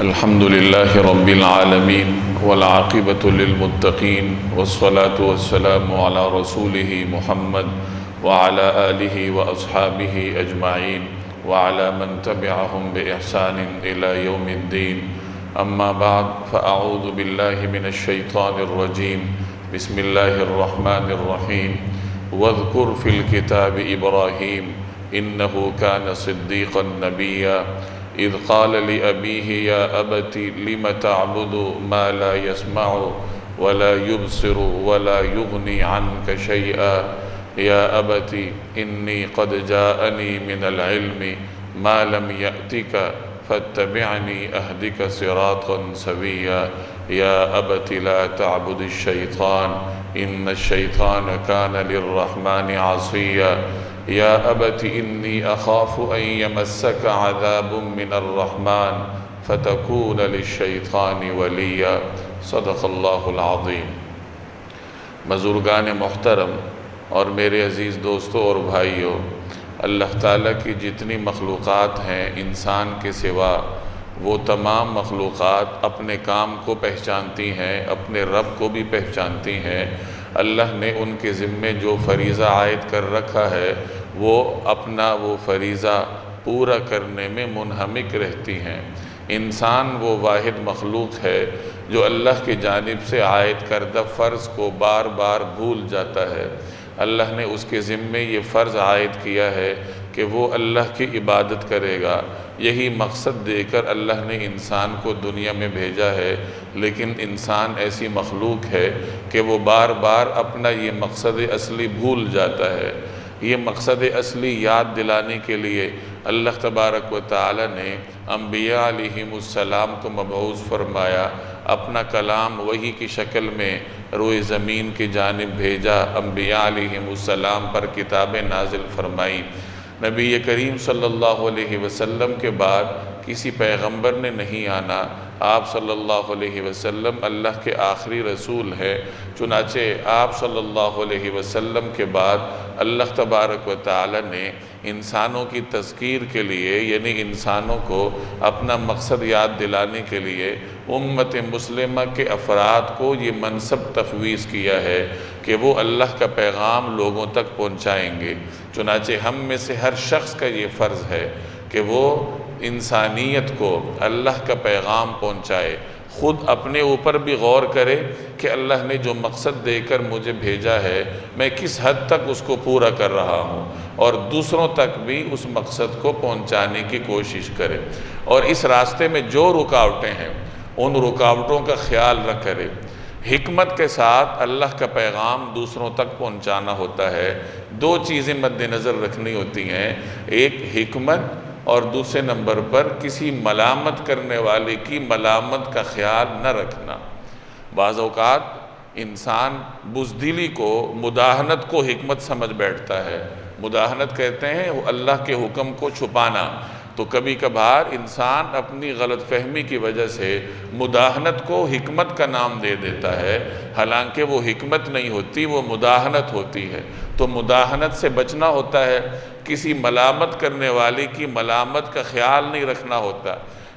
الحمد لله رب العالمين والعاقبة للمتقين والصلاة والسلام على رسوله محمد وعلى آله وأصحابه أجمعين وعلى من تبعهم بإحسان إلى يوم الدين. أما بعد فأعوذ بالله من الشيطان الرجيم. بسم الله الرحمن الرحيم. واذكر في الكتاب إبراهيم إنه كان صديقا نبيا إذ قال لأبيه يا أبت لم تعبد ما لا يسمع ولا يبصر ولا يغني عنك شيئا يا أبت إني قد جاءني من العلم ما لم يأتك فاتبعني أهدك صراطا سويا يا أبت لا تعبد الشيطان إن الشيطان كان للرحمن عصيا يا أبت إني أخاف أن يمسك عذاب من الرحمن فتكون للشيطان وليا. صدق اللہ العظیم. بزرگان محترم اور میرے عزیز دوستوں اور بھائیوں، اللہ تعالیٰ کی جتنی مخلوقات ہیں انسان کے سوا، وہ تمام مخلوقات اپنے کام کو پہچانتی ہیں، اپنے رب کو بھی پہچانتی ہیں. اللہ نے ان کے ذمے جو فریضہ عائد کر رکھا ہے وہ اپنا وہ فریضہ پورا کرنے میں منہمک رہتی ہیں. انسان وہ واحد مخلوق ہے جو اللہ کی جانب سے عائد کردہ فرض کو بار بار بھول جاتا ہے. اللہ نے اس کے ذمے یہ فرض عائد کیا ہے کہ وہ اللہ کی عبادت کرے گا. یہی مقصد دے کر اللہ نے انسان کو دنیا میں بھیجا ہے، لیکن انسان ایسی مخلوق ہے کہ وہ بار بار اپنا یہ مقصد اصلی بھول جاتا ہے. یہ مقصد اصلی یاد دلانے کے لیے اللہ تبارک و تعالی نے انبیاء علیہم السلام کو مبعوث فرمایا، اپنا کلام وحی کی شکل میں روئے زمین کی جانب بھیجا، انبیاء علیہم السلام پر کتابیں نازل فرمائی. نبی کریم صلی اللہ علیہ وسلم کے بعد کسی پیغمبر نے نہیں آنا. آپ صلی اللہ علیہ وسلم اللہ کے آخری رسول ہیں. چنانچہ آپ صلی اللہ علیہ وسلم کے بعد اللہ تبارک و تعالی نے انسانوں کی تذکیر کے لیے، یعنی انسانوں کو اپنا مقصد یاد دلانے کے لیے امت مسلمہ کے افراد کو یہ منصب تفویض کیا ہے کہ وہ اللہ کا پیغام لوگوں تک پہنچائیں گے. چنانچہ ہم میں سے ہر شخص کا یہ فرض ہے کہ وہ انسانیت کو اللہ کا پیغام پہنچائے. خود اپنے اوپر بھی غور کرے کہ اللہ نے جو مقصد دے کر مجھے بھیجا ہے میں کس حد تک اس کو پورا کر رہا ہوں، اور دوسروں تک بھی اس مقصد کو پہنچانے کی کوشش کرے. اور اس راستے میں جو رکاوٹیں ہیں ان رکاوٹوں کا خیال نہ کرے. حکمت کے ساتھ اللہ کا پیغام دوسروں تک پہنچانا ہوتا ہے. دو چیزیں مد نظر رکھنی ہوتی ہیں، ایک حکمت اور دوسرے نمبر پر کسی ملامت کرنے والے کی ملامت کا خیال نہ رکھنا. بعض اوقات انسان بزدلی کو، مداہنت کو حکمت سمجھ بیٹھتا ہے. مداہنت کہتے ہیں اللہ کے حکم کو چھپانا. تو کبھی کبھار انسان اپنی غلط فہمی کی وجہ سے مداہنت کو حکمت کا نام دے دیتا ہے، حالانکہ وہ حکمت نہیں ہوتی، وہ مداہنت ہوتی ہے. تو مداہنت سے بچنا ہوتا ہے. کسی ملامت کرنے والے کی ملامت کا خیال نہیں رکھنا ہوتا.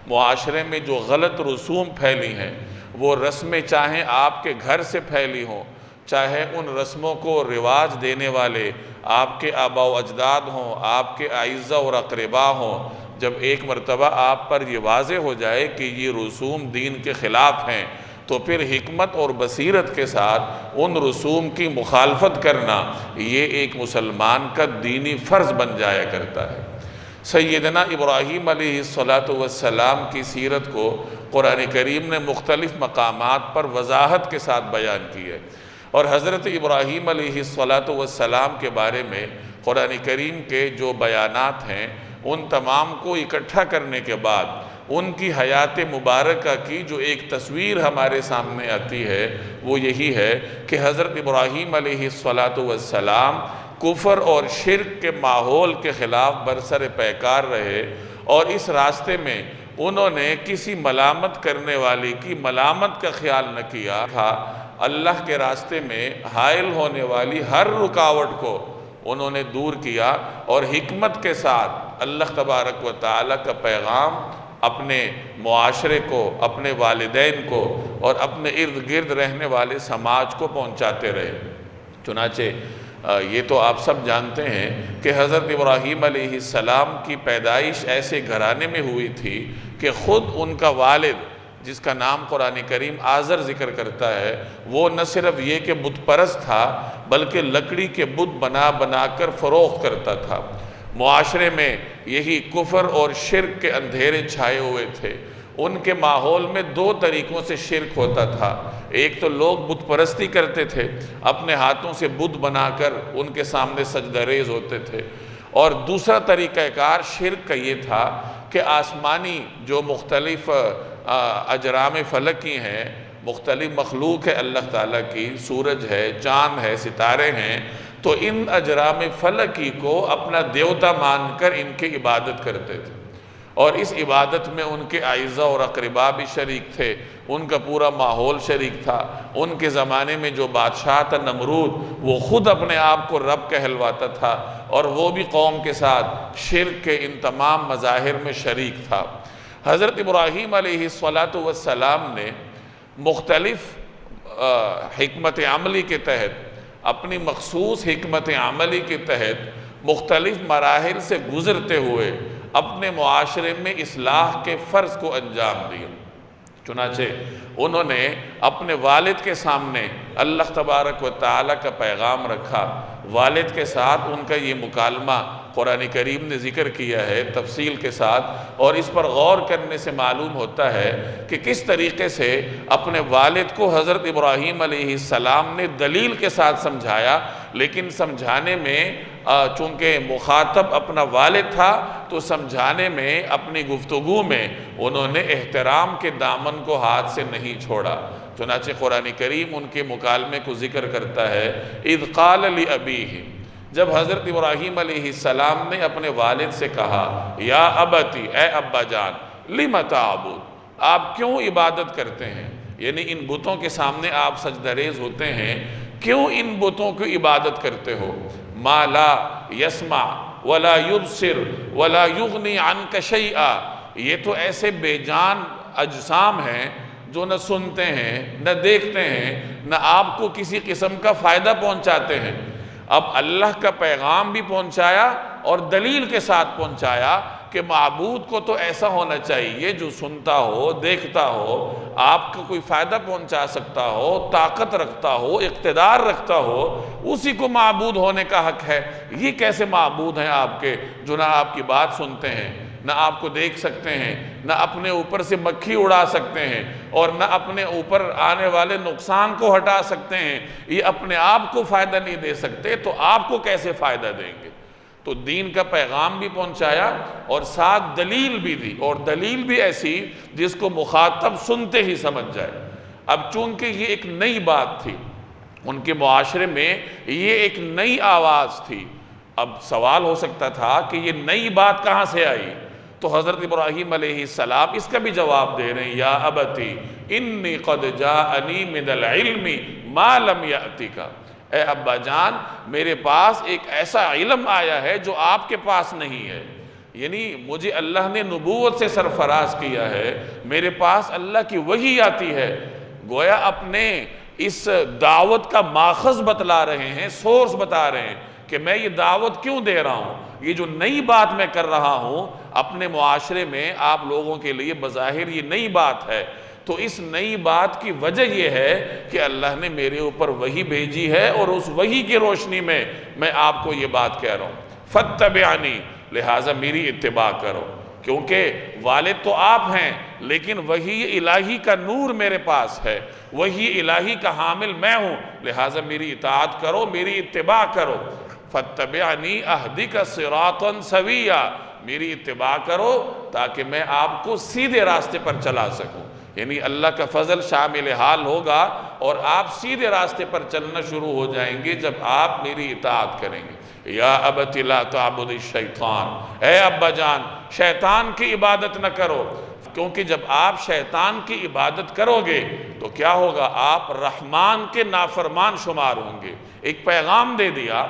معاشرے میں جو غلط رسوم پھیلی ہیں، وہ رسمیں چاہیں آپ کے گھر سے پھیلی ہوں، چاہے ان رسموں کو رواج دینے والے آپ کے آباء و اجداد ہوں، آپ کے اعزہ اور اقربا ہوں، جب ایک مرتبہ آپ پر یہ واضح ہو جائے کہ یہ رسوم دین کے خلاف ہیں تو پھر حکمت اور بصیرت کے ساتھ ان رسوم کی مخالفت کرنا یہ ایک مسلمان کا دینی فرض بن جایا کرتا ہے. سیدنا ابراہیم علیہ السلام کی سیرت کو قرآن کریم نے مختلف مقامات پر وضاحت کے ساتھ بیان کی ہے، اور حضرت ابراہیم علیہ السلام کے بارے میں قرآن کریم کے جو بیانات ہیں ان تمام کو اکٹھا کرنے کے بعد ان کی حیات مبارکہ کی جو ایک تصویر ہمارے سامنے آتی ہے وہ یہی ہے کہ حضرت ابراہیم علیہ السلام کفر اور شرک کے ماحول کے خلاف برسر پیکار رہے، اور اس راستے میں انہوں نے کسی ملامت کرنے والے کی ملامت کا خیال نہ کیا. اللہ کے راستے میں حائل ہونے والی ہر رکاوٹ کو انہوں نے دور کیا، اور حکمت کے ساتھ اللہ تبارک و تعالیٰ کا پیغام اپنے معاشرے کو، اپنے والدین کو اور اپنے ارد گرد رہنے والے سماج کو پہنچاتے رہے۔ چنانچہ یہ تو آپ سب جانتے ہیں کہ حضرت ابراہیم علیہ السلام کی پیدائش ایسے گھرانے میں ہوئی تھی کہ خود ان کا والد، جس کا نام قرآن کریم آزر ذکر کرتا ہے، وہ نہ صرف یہ کہ بت پرست تھا بلکہ لکڑی کے بت بنا بنا کر فروخت کرتا تھا۔ معاشرے میں یہی کفر اور شرک کے اندھیرے چھائے ہوئے تھے۔ ان کے ماحول میں دو طریقوں سے شرک ہوتا تھا۔ ایک تو لوگ بت پرستی کرتے تھے، اپنے ہاتھوں سے بت بنا کر ان کے سامنے سجدہ ریز ہوتے تھے، اور دوسرا طریقہ کار شرک کا یہ تھا کہ آسمانی جو مختلف اجرام فلکی ہیں، مختلف مخلوق ہے اللہ تعالیٰ کی، سورج ہے، چاند ہے، ستارے ہیں، تو ان اجرام فلکی کو اپنا دیوتا مان کر ان کی عبادت کرتے تھے، اور اس عبادت میں ان کے اعزاء اور اقرباء بھی شریک تھے، ان کا پورا ماحول شریک تھا۔ ان کے زمانے میں جو بادشاہ تھا نمرود، وہ خود اپنے آپ کو رب کہلواتا تھا، اور وہ بھی قوم کے ساتھ شرک کے ان تمام مظاہر میں شریک تھا۔ حضرت ابراہیم علیہ السلام نے مختلف حکمت عملی کے تحت، اپنی مخصوص حکمت عملی کے تحت مختلف مراحل سے گزرتے ہوئے اپنے معاشرے میں اصلاح کے فرض کو انجام دیا۔ چنانچہ انہوں نے اپنے والد کے سامنے اللہ تبارک و تعالیٰ کا پیغام رکھا۔ والد کے ساتھ ان کا یہ مکالمہ قرآن کریم نے ذکر کیا ہے تفصیل کے ساتھ، اور اس پر غور کرنے سے معلوم ہوتا ہے کہ کس طریقے سے اپنے والد کو حضرت ابراہیم علیہ السلام نے دلیل کے ساتھ سمجھایا، لیکن سمجھانے میں چونکہ مخاطب اپنا والد تھا تو سمجھانے میں، اپنی گفتگو میں انہوں نے احترام کے دامن کو ہاتھ سے نہیں چھوڑا۔ چنانچہ قرآن کریم ان کے مکالمے کو ذکر کرتا ہے، اذ قال لأبیہ، جب حضرت ابراہیم علیہ السلام نے اپنے والد سے کہا، یا ابتی، اے ابا جان، لم تعبد، آپ کیوں عبادت کرتے ہیں؟ یعنی ان بتوں کے سامنے آپ سجدہ ریز ہوتے ہیں، کیوں ان بتوں کی عبادت کرتے ہو؟ ما لا یسمع ولا یبصر ولا یغنی عنک شیئا، یہ تو ایسے بے جان اجسام ہیں جو نہ سنتے ہیں، نہ دیکھتے ہیں، نہ آپ کو کسی قسم کا فائدہ پہنچاتے ہیں۔ اب اللہ کا پیغام بھی پہنچایا اور دلیل کے ساتھ پہنچایا کہ معبود کو تو ایسا ہونا چاہیے جو سنتا ہو، دیکھتا ہو، آپ کو کوئی فائدہ پہنچا سکتا ہو، طاقت رکھتا ہو، اقتدار رکھتا ہو، اسی کو معبود ہونے کا حق ہے۔ یہ کیسے معبود ہیں آپ کے جو نہ آپ کی بات سنتے ہیں، نہ آپ کو دیکھ سکتے ہیں، نہ اپنے اوپر سے مکھی اڑا سکتے ہیں، اور نہ اپنے اوپر آنے والے نقصان کو ہٹا سکتے ہیں، یہ اپنے آپ کو فائدہ نہیں دے سکتے، تو آپ کو کیسے فائدہ دیں گے؟ تو دین کا پیغام بھی پہنچایا اور ساتھ دلیل بھی دی، اور دلیل بھی ایسی جس کو مخاطب سنتے ہی سمجھ جائے۔ اب چونکہ یہ ایک نئی بات تھی، ان کے معاشرے میں یہ ایک نئی آواز تھی، اب سوال ہو سکتا تھا کہ یہ نئی بات کہاں سے آئی؟ تو حضرت ابراہیم علیہ السلام اس کا بھی جواب دے رہے ہیں، یا ابتی انی قد جاءنی من العلم ما لم یأتک، اے ابا جان، میرے پاس ایک ایسا علم آیا ہے جو آپ کے پاس نہیں ہے، یعنی مجھے اللہ نے نبوت سے سرفراز کیا ہے، میرے پاس اللہ کی وحی آتی ہے۔ گویا اپنے اس دعوت کا ماخذ بتلا رہے ہیں، سورس بتا رہے ہیں کہ میں یہ دعوت کیوں دے رہا ہوں، یہ جو نئی بات میں کر رہا ہوں اپنے معاشرے میں، آپ لوگوں کے لیے بظاہر یہ نئی بات ہے، تو اس نئی بات کی وجہ یہ ہے کہ اللہ نے میرے اوپر وحی بھیجی ہے، اور اس وحی کی روشنی میں میں آپ کو یہ بات کہہ رہا ہوں، فاتبعنی، لہٰذا میری اتباع کرو، کیونکہ والد تو آپ ہیں لیکن وحی الہی کا نور میرے پاس ہے، وحی الہی کا حامل میں ہوں، لہٰذا میری اطاعت کرو، میری اتباع کرو۔ فاتبعنی اہدک صراطا سویا، میری اتباع کرو تاکہ میں آپ کو سیدھے راستے پر چلا سکوں، یعنی اللہ کا فضل شامل حال ہوگا اور آپ سیدھے راستے پر چلنا شروع ہو جائیں گے جب آپ میری اطاعت کریں گے۔ یا ابت لا تعبد الشیطان، اے ابا جان، شیطان کی عبادت نہ کرو، کیونکہ جب آپ شیطان کی عبادت کرو گے تو کیا ہوگا؟ آپ رحمان کے نافرمان شمار ہوں گے۔ ایک پیغام دے دیا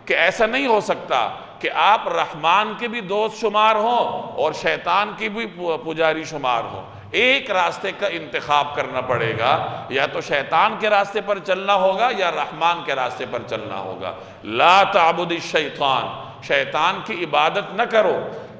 کہ ایسا نہیں ہو سکتا کہ آپ رحمان کے بھی دوست شمار ہوں اور شیطان کی بھی پجاری شمار ہوں۔ ایک راستے کا انتخاب کرنا پڑے گا، یا تو شیطان کے راستے پر چلنا ہوگا یا رحمان کے راستے پر چلنا ہوگا۔ لا تعبد الشیطان، شیطان کی عبادت نہ کرو،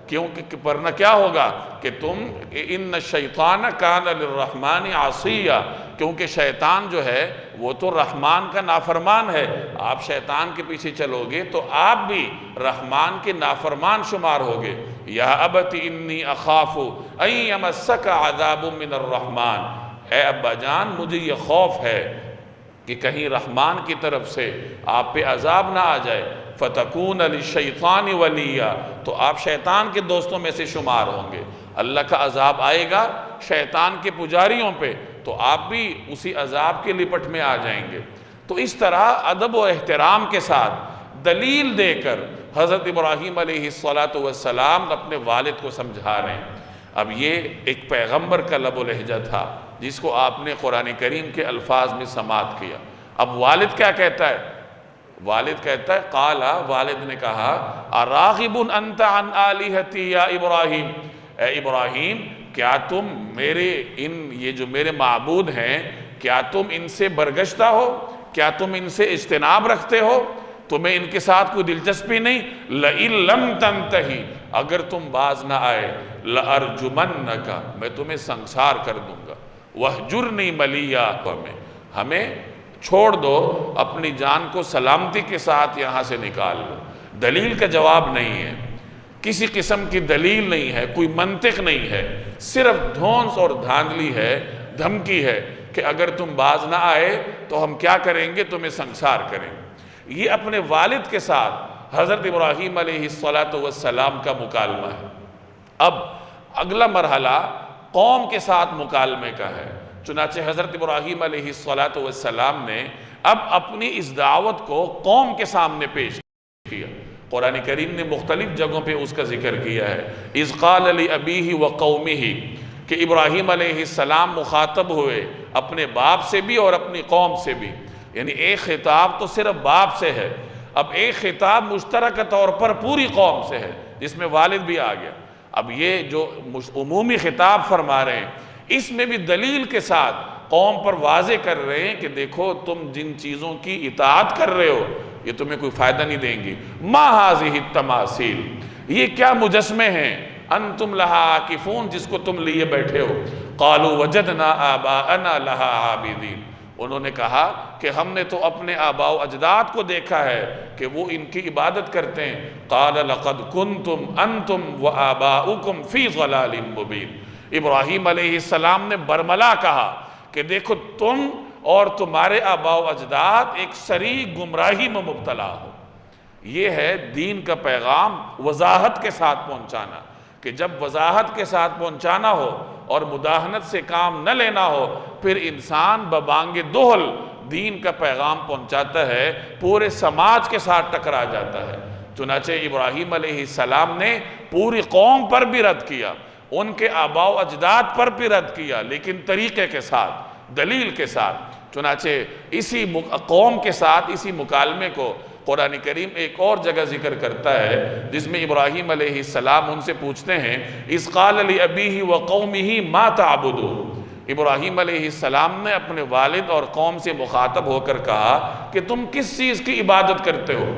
کیونکہ ورنہ کیا ہوگا کہ تم ان الشیطان کان للرحمن عصیا، کیونکہ شیطان جو ہے وہ تو رحمان کا نافرمان ہے۔ آپ شیطان کے پیچھے چلو گے تو آپ بھی رحمان کے نافرمان شمار ہوگے۔ یا ابت انی اخاف ان یمسک عذاب من الرحمن، اے ابا جان مجھے یہ خوف ہے کہ کہیں رحمان کی طرف سے آپ پہ عذاب نہ آ جائے، فَتَكُونَ لِلشَّيْطَانِ وَلِيًّا، تو آپ شیطان کے دوستوں میں سے شمار ہوں گے۔ اللہ کا عذاب آئے گا شیطان کے پجاریوں پہ تو آپ بھی اسی عذاب کے لپٹ میں آ جائیں گے۔ تو اس طرح ادب و احترام کے ساتھ دلیل دے کر حضرت ابراہیم علیہ السلام اپنے والد کو سمجھا رہے ہیں۔ اب یہ ایک پیغمبر کا لب و لہجہ تھا جس کو آپ نے قرآن کریم کے الفاظ میں سماعت کیا۔ اب والد کیا کہتا ہے؟ والد کہتا ہے قالا، والد نے کہا اراغب انت عن آلہتی یا ابراہیم، اے ابراہیم کیا تم یہ جو میرے معبود ہیں کیا تم ان سے برگشتہ ہو؟ کیا تم ان سے اجتناب رکھتے ہو؟ تمہیں ان کے ساتھ کوئی دلچسپی نہیں؟ لئن لم تنتہی، اگر تم باز نہ آئے، لأرجمنک، میں تمہیں سنسار کر دوں گا، وہجرنی ملیا، ہمیں چھوڑ دو، اپنی جان کو سلامتی کے ساتھ یہاں سے نکال لو۔ دلیل کا جواب نہیں ہے، کسی قسم کی دلیل نہیں ہے، کوئی منطق نہیں ہے، صرف دھونس اور دھاندلی ہے، دھمکی ہے کہ اگر تم باز نہ آئے تو ہم کیا کریں گے؟ تمہیں سنسار کریں گے۔ یہ اپنے والد کے ساتھ حضرت ابراہیم علیہ السلام کا مکالمہ ہے۔ اب اگلا مرحلہ قوم کے ساتھ مکالمے کا ہے۔ چنانچہ حضرت ابراہیم علیہ السلام نے اب اپنی اس دعوت کو قوم کے سامنے پیش کیا۔ قرآن کریم نے مختلف جگہوں پہ اس کا ذکر کیا ہے۔ اذ قال لأبیہ وقومہ، کہ ابراہیم علیہ السلام مخاطب ہوئے اپنے باپ سے بھی اور اپنی قوم سے بھی، یعنی ایک خطاب تو صرف باپ سے ہے، اب ایک خطاب مشترکہ طور پر پوری قوم سے ہے جس میں والد بھی آ گیا۔ اب یہ جو عمومی خطاب فرما رہے ہیں اس میں بھی دلیل کے ساتھ قوم پر واضح کر رہے ہیں کہ دیکھو تم جن چیزوں کی اطاعت کر رہے ہو یہ تمہیں کوئی فائدہ نہیں دیں گی۔ ما هذه التماثیل، یہ کیا مجسمے ہیں، انتم لہا عاکفون، جس کو تم لیے بیٹھے ہو۔ قالوا وجدنا آباءنا لہا عابدین، انہوں نے کہا کہ ہم نے تو اپنے آباء و اجداد کو دیکھا ہے کہ وہ ان کی عبادت کرتے ہیں۔ قال لقد کنتم انتم وآباؤکم فی ضلال مبین، ابراہیم علیہ السلام نے برملا کہا کہ دیکھو تم اور تمہارے آباء و اجداد ایک صریح گمراہی میں مبتلا ہو۔ یہ ہے دین کا پیغام وضاحت کے ساتھ پہنچانا، کہ جب وضاحت کے ساتھ پہنچانا ہو اور مداہنت سے کام نہ لینا ہو پھر انسان ببانگ دہل دین کا پیغام پہنچاتا ہے، پورے سماج کے ساتھ ٹکرا جاتا ہے۔ چنانچہ ابراہیم علیہ السلام نے پوری قوم پر بھی رد کیا، ان کے آباء و اجداد پر بھی رد کیا، لیکن طریقے کے ساتھ، دلیل کے ساتھ۔ چنانچہ اسی قوم کے ساتھ اسی مکالمے کو قرآن کریم ایک اور جگہ ذکر کرتا ہے جس میں ابراہیم علیہ السلام ان سے پوچھتے ہیں اذ قال لأبیہ وقومہ ما تعبدون، ابراہیم علیہ السلام نے اپنے والد اور قوم سے مخاطب ہو کر کہا کہ تم کس چیز کی عبادت کرتے ہو؟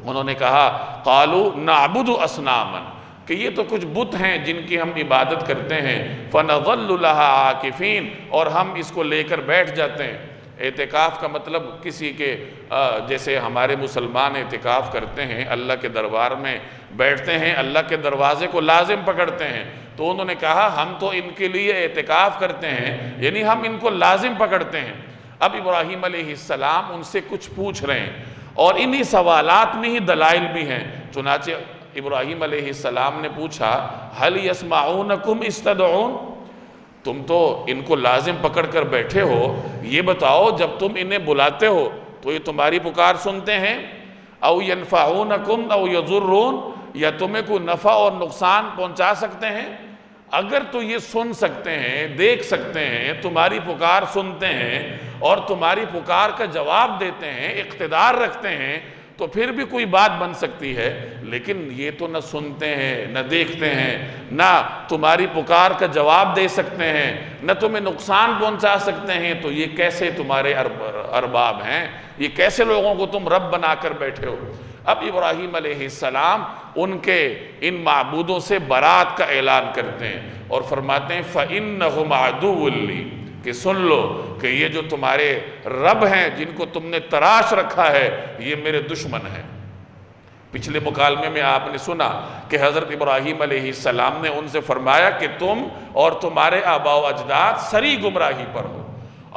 انہوں نے کہا قالوا نعبد اصناما، کہ یہ تو کچھ بت ہیں جن کی ہم عبادت کرتے ہیں، فنظل لها عاکفین، اور ہم اس کو لے کر بیٹھ جاتے ہیں۔ اعتکاف کا مطلب کسی کے جیسے ہمارے مسلمان اعتکاف کرتے ہیں، اللہ کے دربار میں بیٹھتے ہیں، اللہ کے دروازے کو لازم پکڑتے ہیں، تو انہوں نے کہا ہم تو ان کے لیے اعتکاف کرتے ہیں، یعنی ہم ان کو لازم پکڑتے ہیں۔ اب ابراہیم علیہ السلام ان سے کچھ پوچھ رہے ہیں اور انہی سوالات میں ہی دلائل بھی ہیں۔ چنانچہ ابراہیم علیہ السلام نے پوچھا هل يسمعونکم اذ تدعون، تم تو ان کو لازم پکڑ کر بیٹھے ہو، یہ بتاؤ جب تم انہیں بلاتے ہو تو یہ تمہاری پکار سنتے ہیں؟ او ینفعونکم او یضرون، یا تمہیں کوئی نفع اور نقصان پہنچا سکتے ہیں؟ اگر تو یہ سن سکتے ہیں، دیکھ سکتے ہیں، تمہاری پکار سنتے ہیں اور تمہاری پکار کا جواب دیتے ہیں، اقتدار رکھتے ہیں، تو پھر بھی کوئی بات بن سکتی ہے، لیکن یہ تو نہ سنتے ہیں، نہ دیکھتے ہیں، نہ تمہاری پکار کا جواب دے سکتے ہیں، نہ تمہیں نقصان پہنچا سکتے ہیں، تو یہ کیسے تمہارے ارباب ہیں؟ یہ کیسے لوگوں کو تم رب بنا کر بیٹھے ہو؟ اب ابراہیم علیہ السلام ان کے ان معبودوں سے برات کا اعلان کرتے ہیں اور فرماتے ہیں فَإِنَّهُمْ عَدُوٌّ لِّي، کہ سن لو کہ یہ جو تمہارے رب ہیں جن کو تم نے تراش رکھا ہے، یہ میرے دشمن ہیں۔ پچھلے مکالمے میں آپ نے سنا کہ حضرت ابراہیم علیہ السلام نے ان سے فرمایا کہ تم اور تمہارے آباء و اجداد سری گمراہی پر ہو۔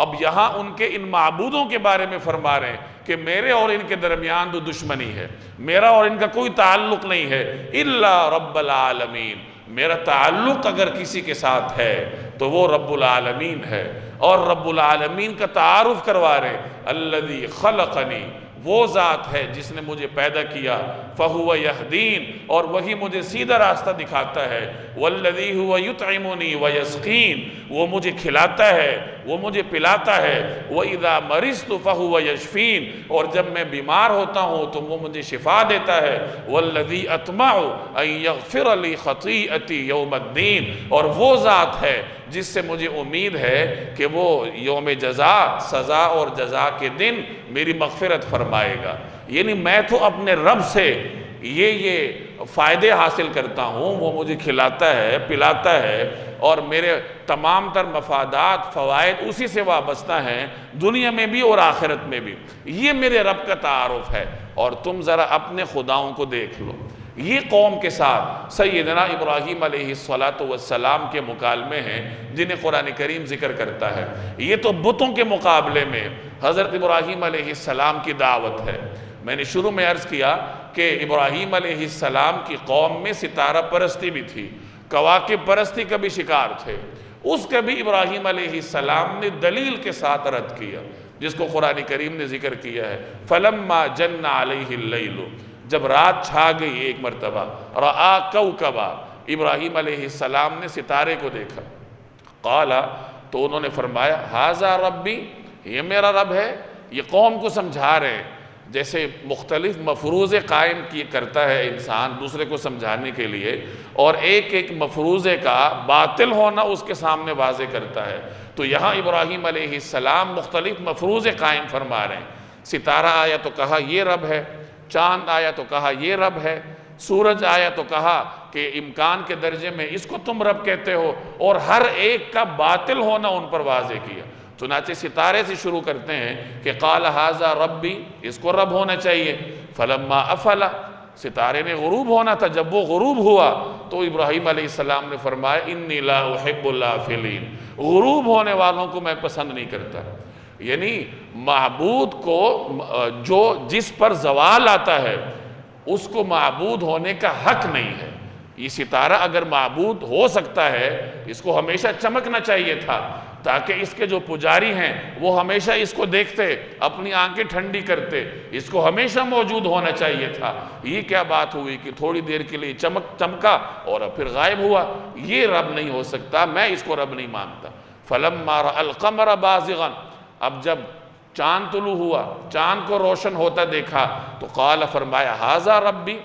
اب یہاں ان کے ان معبودوں کے بارے میں فرما رہے ہیں کہ میرے اور ان کے درمیان تو دشمنی ہے، میرا اور ان کا کوئی تعلق نہیں ہے، الا رب العالمین، میرا تعلق اگر کسی کے ساتھ ہے تو وہ رب العالمین ہے۔ اور رب العالمین کا تعارف کروا رہے ہیں، الذی خلقنی، وہ ذات ہے جس نے مجھے پیدا کیا، فہو یہدین، اور وہی مجھے سیدھا راستہ دکھاتا ہے، والذی ہوا یطعمنی ویسقین، وہ مجھے کھلاتا ہے، وہ مجھے پلاتا ہے، وَإِذَا مَرِضْتُ فَهُوَ يَشْفِينِ، اور جب میں بیمار ہوتا ہوں تو وہ مجھے شفا دیتا ہے، وَالَّذِي أَطْمَعُ أَن يَغْفِرَ لِي خَطِيئَتِي يَوْمَ الدِّينِ، اور وہ ذات ہے جس سے مجھے امید ہے کہ وہ یوم جزا، سزا اور جزا کے دن میری مغفرت فرمائے گا۔ یعنی میں تو اپنے رب سے یہ فائدے حاصل کرتا ہوں، وہ مجھے کھلاتا ہے، پلاتا ہے، اور میرے تمام تر مفادات، فوائد اسی سے وابستہ ہیں، دنیا میں بھی اور آخرت میں بھی۔ یہ میرے رب کا تعارف ہے، اور تم ذرا اپنے خداؤں کو دیکھ لو۔ یہ قوم کے ساتھ سیدنا ابراہیم علیہ السلام کے مکالمے ہیں جنہیں قرآن کریم ذکر کرتا ہے۔ یہ تو بتوں کے مقابلے میں حضرت ابراہیم علیہ السلام کی دعوت ہے۔ میں نے شروع میں عرض کیا کہ ابراہیم علیہ السلام کی قوم میں ستارہ پرستی بھی تھی، کواکب پرستی کا بھی شکار تھے، اس کا بھی ابراہیم علیہ السلام نے دلیل کے ساتھ رد کیا، جس کو قرآن کریم نے ذکر کیا ہے فَلَمَّا جَنَّ عَلَيْهِ اللَّيْلُ، جب رات چھا گئی ایک مرتبہ، رَآ كَوْكَبًا، ابراہیم علیہ السلام نے ستارے کو دیکھا، قَالَ، تو انہوں نے فرمایا هَذَا رَبِّي، یہ میرا رب ہے۔ یہ قوم کو سمجھا رہے ہیں، جیسے مختلف مفروضے قائم کرتا ہے انسان دوسرے کو سمجھانے کے لیے، اور ایک ایک مفروضے کا باطل ہونا اس کے سامنے واضح کرتا ہے۔ تو یہاں ابراہیم علیہ السلام مختلف مفروضے قائم فرما رہے ہیں۔ ستارہ آیا تو کہا یہ رب ہے، چاند آیا تو کہا یہ رب ہے، سورج آیا تو کہا کہ امکان کے درجے میں اس کو تم رب کہتے ہو، اور ہر ایک کا باطل ہونا ان پر واضح کیا۔ چنانچہ ستارے سے شروع کرتے ہیں کہ قال ھذا ربی، اس کو رب ہونا چاہیے۔ فلما افل، ستارے نے غروب ہونا تھا، جب وہ غروب ہوا تو ابراہیم علیہ السلام نے فرمایا انی لا احب الافلین، غروب ہونے والوں کو میں پسند نہیں کرتا۔ یعنی معبود کو جو جس پر زوال آتا ہے اس کو معبود ہونے کا حق نہیں ہے۔ یہ ستارہ اگر معبود ہو سکتا ہے، اس کو ہمیشہ چمکنا چاہیے تھا، تاکہ اس کے جو پجاری ہیں وہ ہمیشہ اس کو دیکھتے، اپنی آنکھیں ٹھنڈی کرتے، اس کو ہمیشہ موجود ہونا چاہیے تھا۔ یہ کیا بات ہوئی کہ تھوڑی دیر کے لیے چمکا اور پھر غائب ہوا؟ یہ رب نہیں ہو سکتا، میں اس کو رب نہیں مانتا۔ فَلَمَّا رَأَى الْقَمَرَ بَازِغًا، اب جب چاند طلوع ہوا، چاند کو روشن ہوتا دیکھا تو قال، فرمایا ھذا ربی،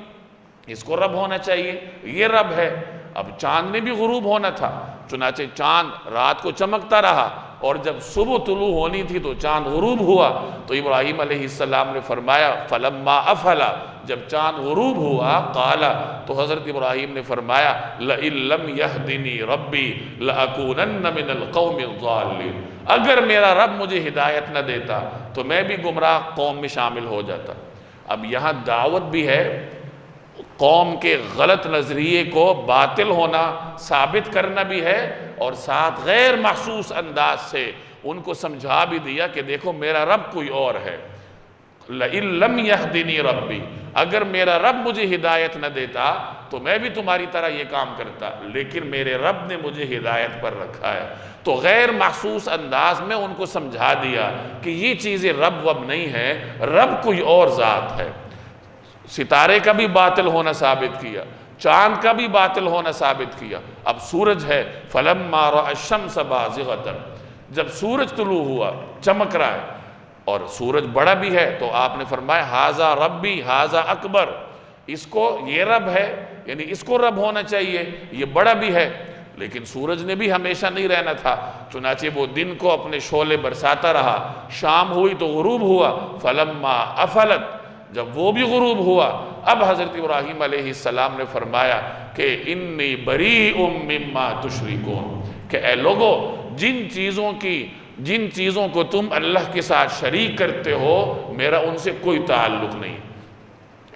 اس کو رب ہونا چاہیے، یہ رب ہے۔ اب چاند نے بھی غروب ہونا تھا، چنانچہ چاند رات کو چمکتا رہا، اور جب صبح طلوع ہونی تھی تو چاند غروب ہوا۔ تو ابراہیم علیہ السلام نے فرمایا فلما افل، جب چاند غروب ہوا، قال، تو حضرت ابراہیم نے فرمایا لئن لم یہدنی ربی لأکونن من القوم الضالین، اگر میرا رب مجھے ہدایت نہ دیتا تو میں بھی گمراہ قوم میں شامل ہو جاتا۔ اب یہاں دعوت بھی ہے، قوم کے غلط نظریے کو باطل ہونا ثابت کرنا بھی ہے، اور ساتھ غیر محسوس انداز سے ان کو سمجھا بھی دیا کہ دیکھو میرا رب کوئی اور ہے۔ لئن لم یہدنی ربی، اگر میرا رب مجھے ہدایت نہ دیتا تو میں بھی تمہاری طرح یہ کام کرتا، لیکن میرے رب نے مجھے ہدایت پر رکھا ہے۔ تو غیر محسوس انداز میں ان کو سمجھا دیا کہ یہ چیزیں رب وب نہیں ہیں، رب کوئی اور ذات ہے۔ ستارے کا بھی باطل ہونا ثابت کیا، چاند کا بھی باطل ہونا ثابت کیا۔ اب سورج ہے، فَلَمَّا رَأَى الشَّمْسَ بَازِغَةً، جب سورج طلوع ہوا، چمک رہا ہے، اور سورج بڑا بھی ہے تو آپ نے فرمایا ھذا ربی ھذا اکبر، اس کو یہ رب ہے، یعنی اس کو رب ہونا چاہیے، یہ بڑا بھی ہے۔ لیکن سورج نے بھی ہمیشہ نہیں رہنا تھا، چنانچہ وہ دن کو اپنے شعلے برساتا رہا، شام ہوئی تو غروب ہوا، فلما افلت، جب وہ بھی غروب ہوا، اب حضرت ابراہیم علیہ السلام نے فرمایا کہ انی بریء مما تشرکون، کہ اے لوگو جن چیزوں کو تم اللہ کے ساتھ شریک کرتے ہو میرا ان سے کوئی تعلق نہیں۔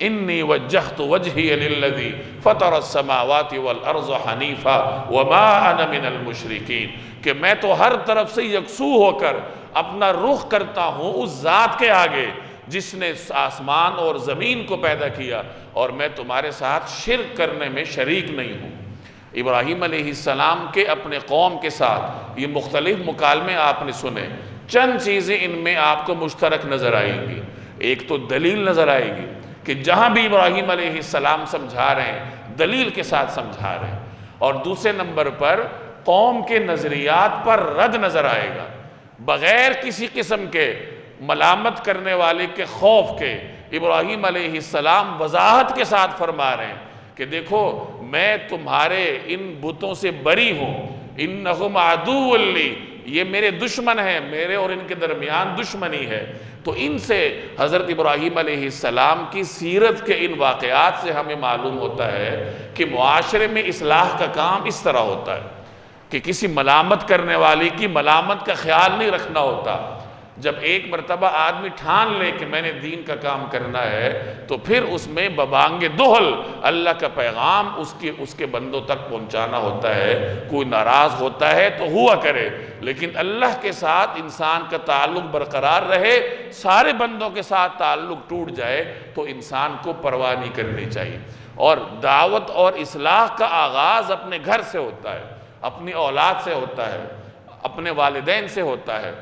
انی وجہت وجہی للذی فطر السماوات والارض حنیفا وما انا من المشرکین، کہ میں تو ہر طرف سے یکسو ہو کر اپنا رخ کرتا ہوں اس ذات کے آگے جس نے آسمان اور زمین کو پیدا کیا، اور میں تمہارے ساتھ شرک کرنے میں شریک نہیں ہوں۔ ابراہیم علیہ السلام کے اپنے قوم کے ساتھ یہ مختلف مکالمے آپ نے سنے، چند چیزیں ان میں آپ کو مشترک نظر آئیں گی۔ ایک تو دلیل نظر آئے گی کہ جہاں بھی ابراہیم علیہ السلام سمجھا رہے ہیں دلیل کے ساتھ سمجھا رہے ہیں، اور دوسرے نمبر پر قوم کے نظریات پر رد نظر آئے گا، بغیر کسی قسم کے ملامت کرنے والے کے خوف کے ابراہیم علیہ السلام وضاحت کے ساتھ فرما رہے ہیں کہ دیکھو میں تمہارے ان بتوں سے بری ہوں، انہم عدو لی، یہ میرے دشمن ہیں، میرے اور ان کے درمیان دشمنی ہے۔ تو ان سے حضرت ابراہیم علیہ السلام کی سیرت کے ان واقعات سے ہمیں معلوم ہوتا ہے کہ معاشرے میں اصلاح کا کام اس طرح ہوتا ہے کہ کسی ملامت کرنے والی کی ملامت کا خیال نہیں رکھنا ہوتا۔ جب ایک مرتبہ آدمی ٹھان لے کہ میں نے دین کا کام کرنا ہے تو پھر اس میں ببانگ دہل اللہ کا پیغام اس کے بندوں تک پہنچانا ہوتا ہے۔ کوئی ناراض ہوتا ہے تو ہوا کرے، لیکن اللہ کے ساتھ انسان کا تعلق برقرار رہے، سارے بندوں کے ساتھ تعلق ٹوٹ جائے تو انسان کو پرواہ نہیں کرنی چاہیے۔ اور دعوت اور اصلاح کا آغاز اپنے گھر سے ہوتا ہے، اپنی اولاد سے ہوتا ہے، اپنے والدین سے ہوتا ہے،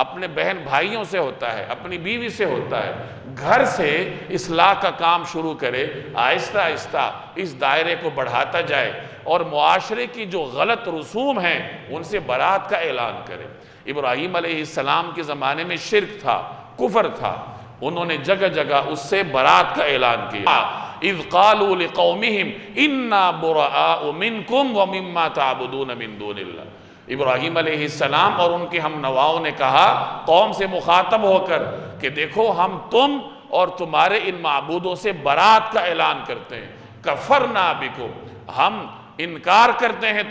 اپنے بہن بھائیوں سے ہوتا ہے، اپنی بیوی سے ہوتا ہے۔ گھر سے اصلاح کا کام شروع کرے، آہستہ آہستہ اس دائرے کو بڑھاتا جائے اور معاشرے کی جو غلط رسوم ہیں ان سے برات کا اعلان کرے۔ ابراہیم علیہ السلام کے زمانے میں شرک تھا، کفر تھا، انہوں نے جگہ جگہ اس سے برات کا اعلان کیا۔ اذ قالوا لقومہم انا براء منکم ومما تعبدون من دون اللہ، ابراہیم علیہ السلام اور ان کے ہم نواؤں نے کہا قوم سے مخاطب ہو کر کہ دیکھو ہم تم اور تمہارے ان معبودوں سے برات کا اعلان کرتے ہیں، کفرنا بکم، ہم انکار کرتے ہیں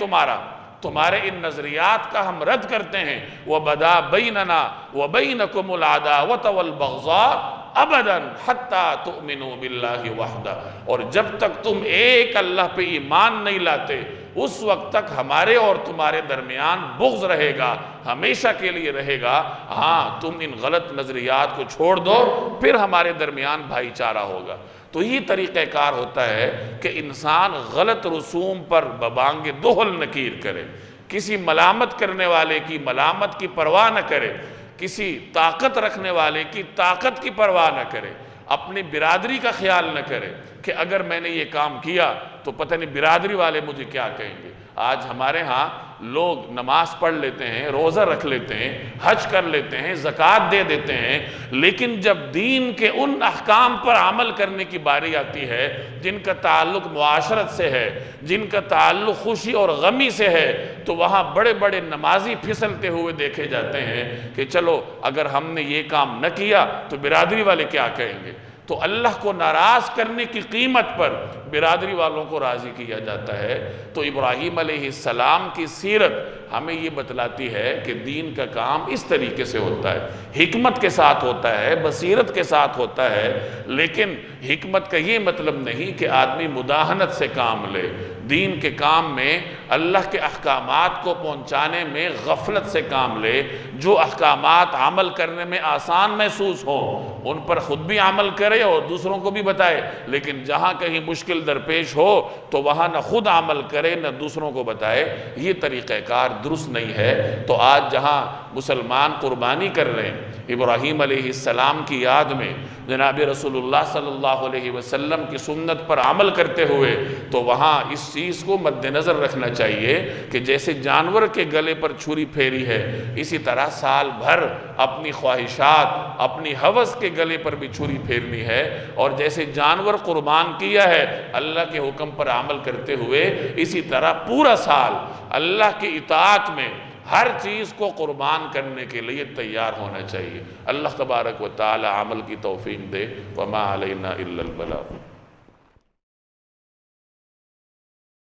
تمہارے ان نظریات کا ہم رد کرتے ہیں، وَبَدَا بَيْنَنَا وَبَيْنَكُمُ الْعَدَاوَةَ وَالْبَغْضَاءَ ابداً حتیٰ تؤمنوا باللہ وحدہ، اور جب تک تم ایک اللہ پہ ایمان نہیں لاتے اس وقت تک ہمارے اور تمہارے درمیان بغض رہے گا، ہمیشہ کے لیے رہے گا۔ ہاں تم ان غلط نظریات کو چھوڑ دو پھر ہمارے درمیان بھائی چارہ ہوگا۔ تو یہ طریقہ کار ہوتا ہے کہ انسان غلط رسوم پر ببانگ دہل نکیر کرے، کسی ملامت کرنے والے کی ملامت کی پرواہ نہ کرے، کسی طاقت رکھنے والے کی طاقت کی پرواہ نہ کرے، اپنی برادری کا خیال نہ کرے کہ اگر میں نے یہ کام کیا تو پتہ نہیں برادری والے مجھے کیا کہیں گے۔ آج ہمارے ہاں لوگ نماز پڑھ لیتے ہیں، روزہ رکھ لیتے ہیں، حج کر لیتے ہیں، زکوٰۃ دے دیتے ہیں، لیکن جب دین کے ان احکام پر عمل کرنے کی باری آتی ہے جن کا تعلق معاشرت سے ہے، جن کا تعلق خوشی اور غمی سے ہے، تو وہاں بڑے بڑے نمازی پھسلتے ہوئے دیکھے جاتے ہیں کہ چلو اگر ہم نے یہ کام نہ کیا تو برادری والے کیا کہیں گے۔ تو اللہ کو ناراض کرنے کی قیمت پر برادری والوں کو راضی کیا جاتا ہے۔ تو ابراہیم علیہ السلام کی سیرت ہمیں یہ بتلاتی ہے کہ دین کا کام اس طریقے سے ہوتا ہے، حکمت کے ساتھ ہوتا ہے، بصیرت کے ساتھ ہوتا ہے، لیکن حکمت کا یہ مطلب نہیں کہ آدمی مداہنت سے کام لے۔ دین کے کام میں اللہ کے احکامات کو پہنچانے میں غفلت سے کام لے، جو احکامات عمل کرنے میں آسان محسوس ہوں ان پر خود بھی عمل کرے اور دوسروں کو بھی بتائے، لیکن جہاں کہیں مشکل درپیش ہو تو وہاں نہ خود عمل کرے نہ دوسروں کو بتائے۔ یہ طریقہ کار درست نہیں ہے۔ تو آج جہاں مسلمان قربانی کر رہے ہیں ابراہیم علیہ السلام کی یاد میں، جناب رسول اللہ صلی اللہ علیہ وسلم کی سنت پر عمل کرتے ہوئے، تو وہاں اس چیز کو مد نظر رکھنا چاہیے کہ جیسے جانور کے گلے پر چھری پھیری ہے، اسی طرح سال بھر اپنی خواہشات، اپنی ہوس کے گلے پر بھی چھری پھیرنی ہے، اور جیسے جانور قربان کیا ہے اللہ کے حکم پر عمل کرتے ہوئے، اسی طرح پورا سال اللہ کی اطاعت میں ہر چیز کو قربان کرنے کے لیے تیار ہونا چاہیے۔ اللہ تبارک و تعالی عمل کی توفیق دے۔ وما علینا الا البلاغ۔